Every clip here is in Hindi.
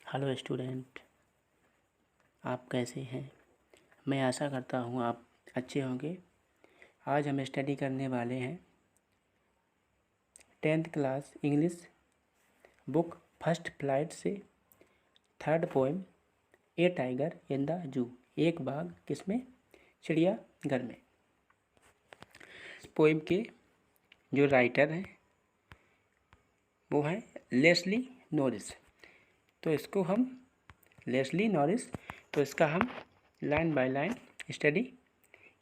हेलो स्टूडेंट, आप कैसे हैं? मैं आशा करता हूँ आप अच्छे होंगे। आज हम स्टडी करने वाले हैं 10th class English book First Flight से third poem a tiger in the zoo. एक बाघ किसमें? चिड़ियाघर में। पोएम के जो राइटर हैं वो हैं लेस्ली नॉरिस। तो इसको हम लेस्ली नॉरिस तो इसका हम लाइन बाय लाइन स्टडी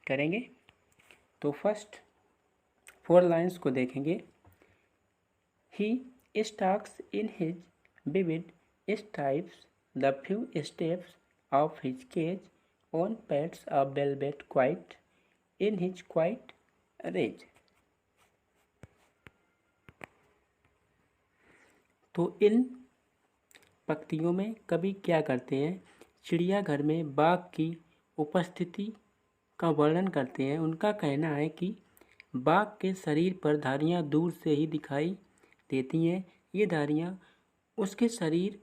करेंगे। तो फर्स्ट 4 लाइन्स को देखेंगे। He stalks in his vivid stripes the few steps of his cage on pats a velvet quiet in his quiet rage। तो इन पंक्तियों में कवि क्या करते हैं? चिड़ियाघर में बाघ की उपस्थिति का वर्णन करते हैं। उनका कहना है कि बाघ के शरीर पर धारियां दूर से ही दिखाई देती हैं। ये धारियां उसके शरीर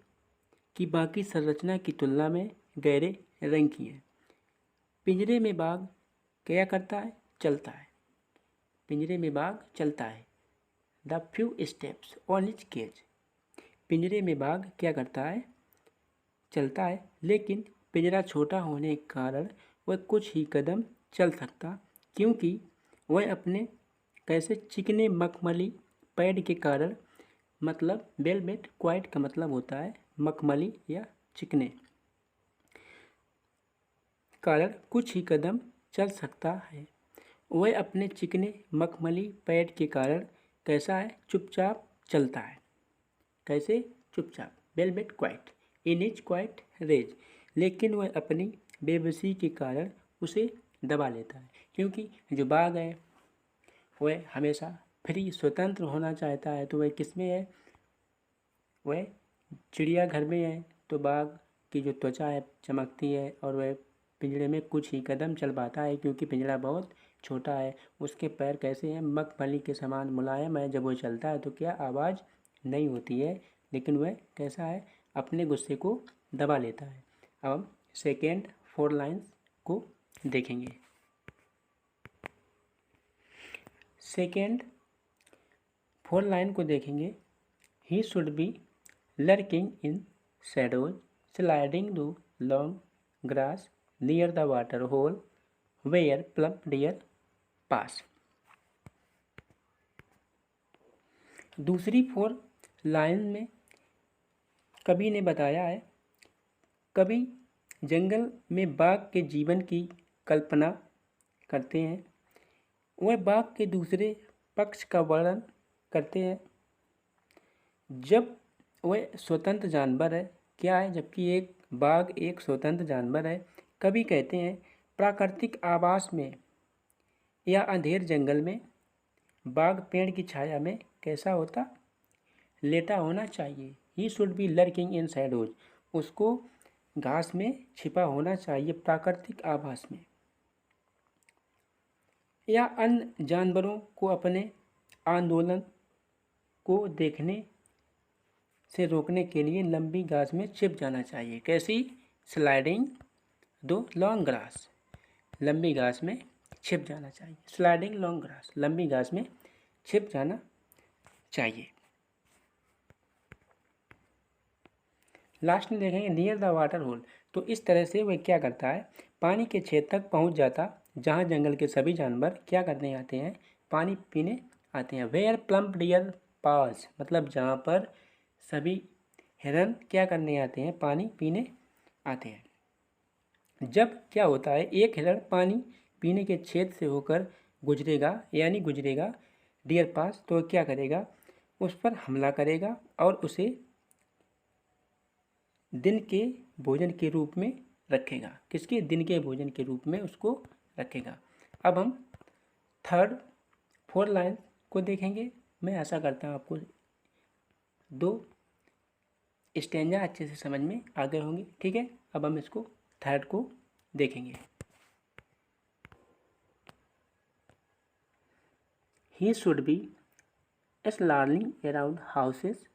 की बाकी संरचना की तुलना में गहरे रंग की हैं। पिंजरे में बाघ क्या करता है? चलता है। पिंजरे में बाघ चलता है। The few steps on his cage. पिंजरे में बाघ क्या करता है? चलता है, लेकिन पिंजरा छोटा होने के कारण वह कुछ ही कदम चल सकता, क्योंकि वह अपने कैसे चिकने मखमली पैड के कारण, मतलब वेलवेट क्वाइट का मतलब होता है मखमली या चिकने, कारण कुछ ही कदम चल सकता है। वह अपने चिकने मखमली पैड के कारण कैसा है? चुपचाप चलता है। कैसे? चुपचाप। Velvet quiet in his quiet rage. लेकिन वह अपनी बेबसी के कारण उसे दबा लेता है, क्योंकि जो बाघ है वह हमेशा फ्री स्वतंत्र होना चाहता है। तो वह किस में है? वह चिड़ियाघर में है। तो बाघ की जो त्वचा है चमकती है और वह पिंजरे में कुछ ही कदम चल पाता है, क्योंकि पिंजरा बहुत छोटा है। उसके पैर कैसे हैं? मखमली के समान मुलायम है। जब वो चलता है तो क्या आवाज़ नहीं होती है, लेकिन वह कैसा है? अपने गुस्से को दबा लेता है। अब हम सेकेंड 4 लाइन्स को देखेंगे। सेकेंड 4 लाइन को देखेंगे। He should B lurking in shadows, sliding through long grass near the water hole where plump deer pass। दूसरी 4 लाइन में कवि ने बताया है, कवि जंगल में बाघ के जीवन की कल्पना करते हैं। वह बाघ के दूसरे पक्ष का वर्णन करते हैं, जब वह स्वतंत्र जानवर है। क्या है? जबकि एक बाघ एक स्वतंत्र जानवर है। कवि कहते हैं प्राकृतिक आवास में या अंधेर जंगल में बाघ पेड़ की छाया में कैसा होता? लेटा होना चाहिए। ही should B lurking in shadows. उसको घास में छिपा होना चाहिए प्राकृतिक आवास में। या अन्य जानवरों को अपने आंदोलन को देखने से रोकने के लिए लंबी घास में छिप जाना चाहिए। कैसी? स्लाइडिंग दो लॉन्ग ग्रास। लंबी घास में छिप जाना चाहिए। स्लाइडिंग लॉन्ग ग्रास, लंबी घास में छिप जाना चाहिए। लास्ट में देखेंगे नियर द वाटर होल। तो इस तरह से वह क्या करता है? पानी के क्षेत्र तक पहुंच जाता, जहां जंगल के सभी जानवर क्या करने आते हैं? पानी पीने आते हैं। वेयर प्लम्प डियर पास, मतलब जहां पर सभी हिरन क्या करने आते हैं? पानी पीने आते हैं। जब क्या होता है? एक हिरण पानी पीने के क्षेत्र से होकर गुजरेगा, यानी गुजरेगा डियर पास, तो क्या करेगा? उस पर हमला करेगा और उसे दिन के भोजन के रूप में रखेगा। किसके? दिन के भोजन के रूप में उसको रखेगा। अब हम थर्ड 4 लाइन को देखेंगे। मैं आशा करता हूँ आपको 2 स्टेंजा अच्छे से समझ में आ गए होंगे। ठीक है, अब हम इसको थर्ड को देखेंगे। He should be snarling around houses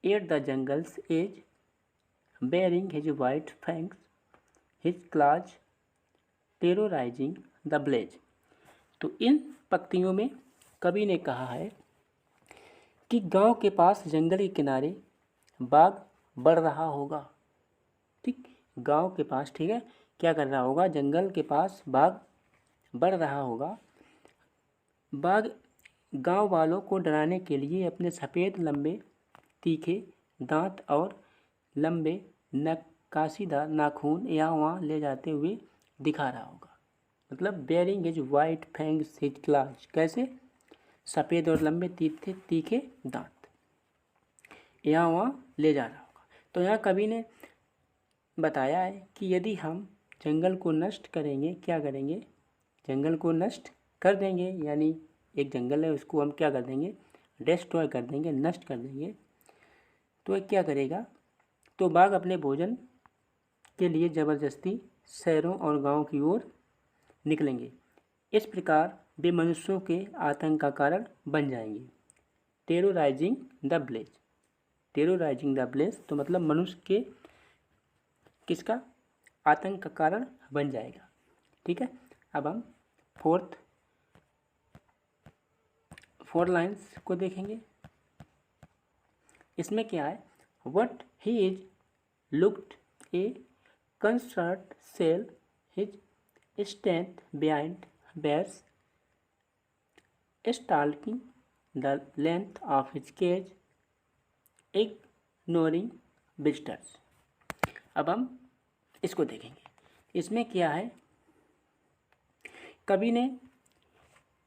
at the jungle's edge bearing his white fangs, his claws terrorizing the village। तो इन पंक्तियों में कवि ने कहा है कि गांव के पास जंगल के किनारे बाघ बढ़ रहा होगा। ठीक, गांव के पास, ठीक है, क्या कर रहा होगा, जंगल के पास बाघ बढ़ रहा होगा। बाघ गांव वालों को डराने के लिए अपने सफ़ेद लंबे तीखे दांत और लंबे नक्काशीदार नाखून यहाँ वहाँ ले जाते हुए दिखा रहा होगा। मतलब bearing his white fangs his clause, कैसे, सफ़ेद और लंबे तीखे दांत यहाँ वहाँ ले जा रहा होगा। तो यहाँ कवि ने बताया है कि यदि हम जंगल को नष्ट करेंगे, क्या करेंगे, जंगल को नष्ट कर देंगे, यानी एक जंगल है उसको हम क्या कर देंगे, डिस्ट्रॉय कर देंगे, नष्ट कर देंगे, तो क्या करेगा, तो बाघ अपने भोजन के लिए ज़बरदस्ती शहरों और गांव की ओर निकलेंगे। इस प्रकार वे मनुष्यों के आतंक का कारण बन जाएंगे। टेरोराइजिंग द विलेज, टेरोराइजिंग द विलेज तो मतलब मनुष्य के किसका, आतंक का कारण बन जाएगा। ठीक है, अब हम फोर लाइन्स को देखेंगे। इसमें क्या है, what he is looked A concert sell his stand behind bears stalking the length of his cage, ignoring visitors। अब हम इसको देखेंगे। इसमें क्या है, कवि ने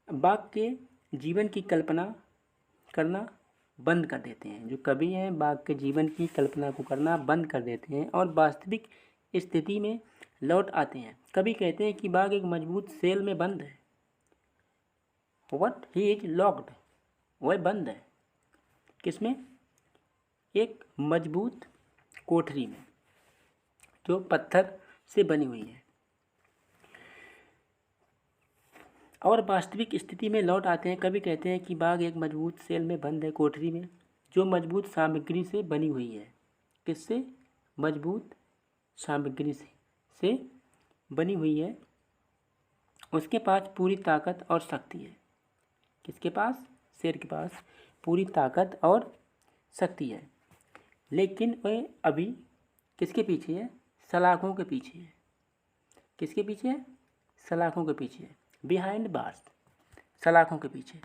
बाघ के जीवन की कल्पना करना बंद कर देते हैं। जो कवि हैं बाघ के जीवन की कल्पना को करना बंद कर देते हैं और वास्तविक स्थिति में लौट आते हैं। कवि कहते हैं कि बाघ एक मजबूत सेल में बंद है। व्हाट ही इज लॉक्ड, वह बंद है किसमें, एक मजबूत कोठरी में जो पत्थर से बनी हुई है। और वास्तविक स्थिति में लौट आते हैं। कवि कहते हैं कि बाघ एक मजबूत सेल में बंद है, कोठरी में, जो मजबूत सामग्री से बनी हुई है। किससे, मजबूत सामग्री से बनी हुई है। उसके पास पूरी ताकत और शक्ति है। किसके पास, शेर के पास पूरी ताकत और शक्ति है, लेकिन वह अभी किसके पीछे है, सलाखों के पीछे है। किसके पीछे है, सलाखों के पीछे है। बिहाइंड बार्स, सलाखों के पीछे।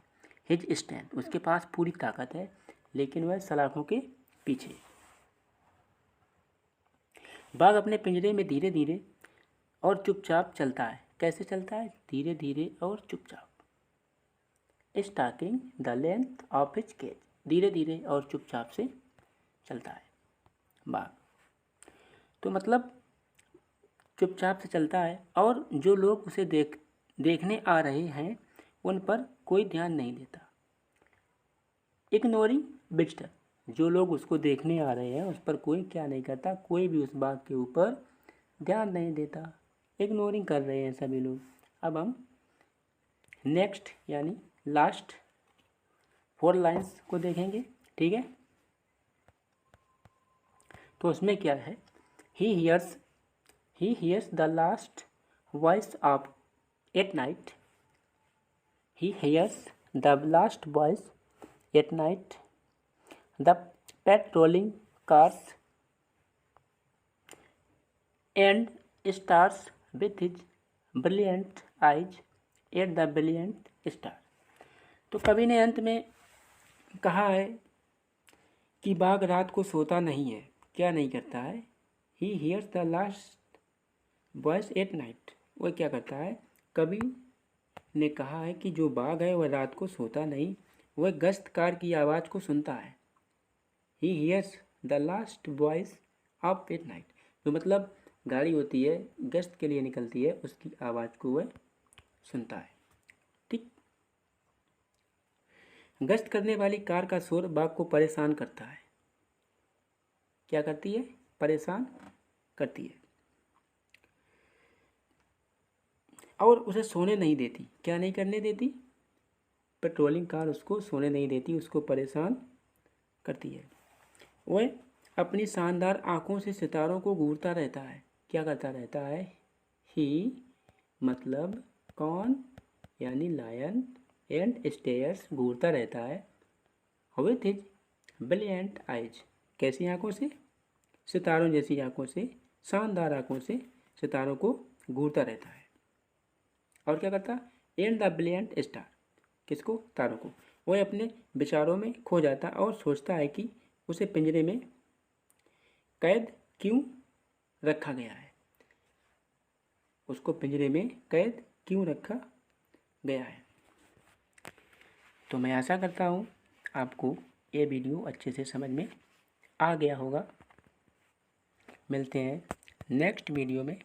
हिज स्टैंड, उसके पास पूरी ताकत है लेकिन वह सलाखों के पीछे। बाघ अपने पिंजरे में धीरे धीरे और चुपचाप चलता है। कैसे चलता है, धीरे धीरे और चुपचाप। Stalking the length of his cage, धीरे धीरे और चुपचाप से चलता है बाघ। तो मतलब चुपचाप से चलता है और जो लोग उसे देखने आ रहे हैं उन पर कोई ध्यान नहीं देता। इग्नोरिंग विजिटर, जो लोग उसको देखने आ रहे हैं उस पर कोई क्या नहीं करता, कोई भी उस बाघ के ऊपर ध्यान नहीं देता, इग्नोरिंग कर रहे हैं सभी लोग। अब हम नेक्स्ट यानी लास्ट 4 लाइन्स को देखेंगे। ठीक है, तो उसमें क्या है, he hears the last voice of at night, he hears the last voice at night, the patrolling cars and stars with his brilliant eyes at the brilliant star. तो कवि ने अंत में कहा है कि बाघ रात को सोता नहीं है। क्या नहीं करता है, he hears the last voice at night, वह क्या करता है, कवि ने कहा है कि जो बाघ है वह रात को सोता नहीं, वह गश्तकार की आवाज़ को सुनता है। He hears the last voice of at night, तो मतलब गाड़ी होती है गश्त के लिए निकलती है, उसकी आवाज़ को वह सुनता है। ठीक, गश्त करने वाली कार का शोर बाघ को परेशान करता है। क्या करती है, परेशान करती है और उसे सोने नहीं देती। क्या नहीं करने देती, पेट्रोलिंग कार उसको सोने नहीं देती, उसको परेशान करती है। वह अपनी शानदार आंखों से सितारों को घूरता रहता है। क्या करता रहता है? ही मतलब कौन, यानी लायन, एंड स्टेयर्स घूरता रहता है, विथ हिज ब्रिलियंट आइज, कैसी आंखों से? सितारों जैसी आंखों से, शानदार आंखों से सितारों को घूरता रहता है। और क्या करता? एंड द ब्रिलियंट स्टार, किसको? तारों को। वह अपने विचारों में खो जाता और सोचता है कि उसे पिंजरे में कैद क्यों रखा गया है, उसको पिंजरे में कैद क्यों रखा गया है। तो मैं आशा करता हूँ आपको ये वीडियो अच्छे से समझ में आ गया होगा। मिलते हैं नेक्स्ट वीडियो में।